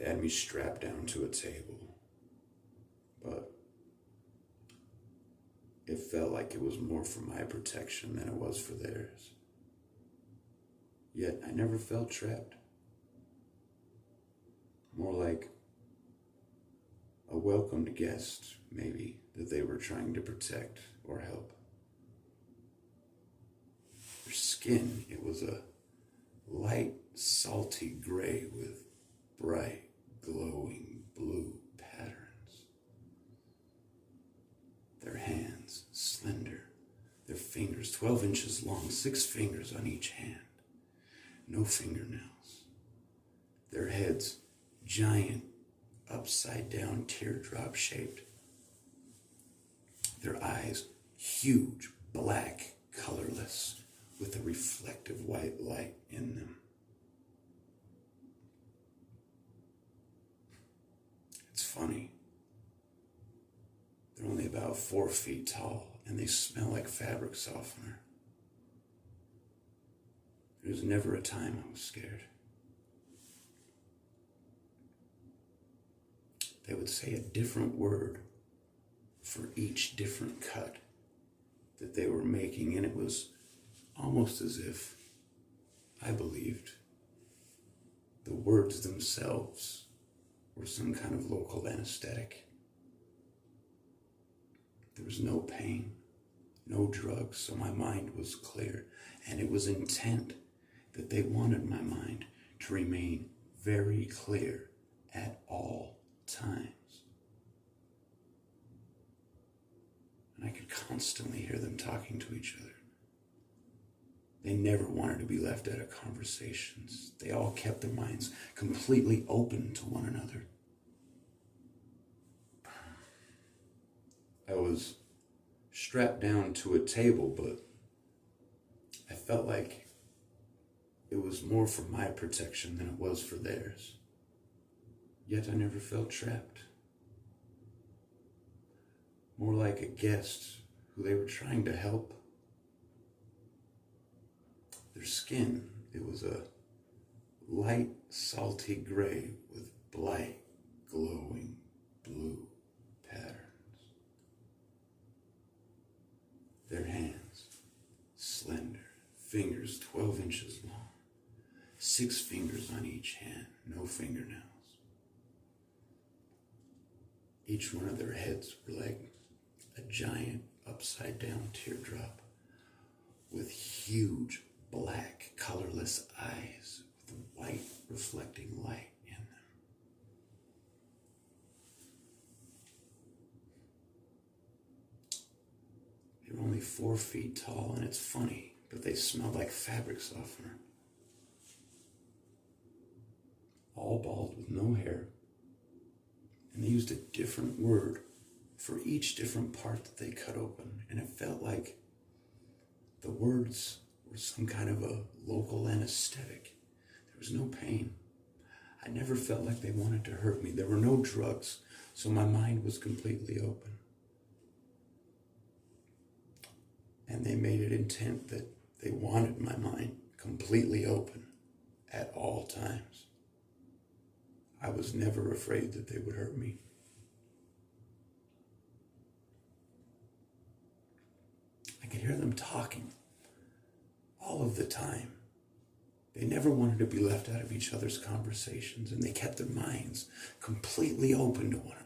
They had me strapped down to a table, but it felt like it was more for my protection than it was for theirs. Yet I never felt trapped. More like a welcomed guest, maybe, that they were trying to protect or help. Their skin, it was a light, salty gray with bright, glowing blue patterns. Their hands, slender. Their fingers, 12 inches long, 6 fingers on each hand. No fingernails. Their heads, giant, upside-down, teardrop shaped. Their eyes, huge, black, colorless, with a reflective white light in them. It's funny. They're only about 4 feet tall, and they smell like fabric softener. There was never a time I was scared. They would say a different word for each different cut that they were making, and it was almost as if I believed the words themselves were some kind of local anesthetic. There was no pain, no drugs, so my mind was clear, and it was intent that they wanted my mind to remain very clear at all times. And I could constantly hear them talking to each other. They never wanted to be left out of conversations. They all kept their minds completely open to one another. I was strapped down to a table, but I felt like it was more for my protection than it was for theirs. Yet I never felt trapped. More like a guest who they were trying to help. Their skin, it was a light, salty gray with bright, glowing blue patterns. Their hands, slender, fingers 12 inches long, 6 fingers on each hand, no fingernails. Each one of their heads were like a giant upside-down teardrop with huge black, colorless eyes with white reflecting light in them. They were only 4 feet tall, and it's funny, but they smelled like fabric softener. All bald with no hair. And they used a different word for each different part that they cut open. And it felt like the words were some kind of a local anesthetic. There was no pain. I never felt like they wanted to hurt me. There were no drugs, so my mind was completely open. And they made it intent that they wanted my mind completely open at all times. I was never afraid that they would hurt me. I could hear them talking all of the time. They never wanted to be left out of each other's conversations, and they kept their minds completely open to one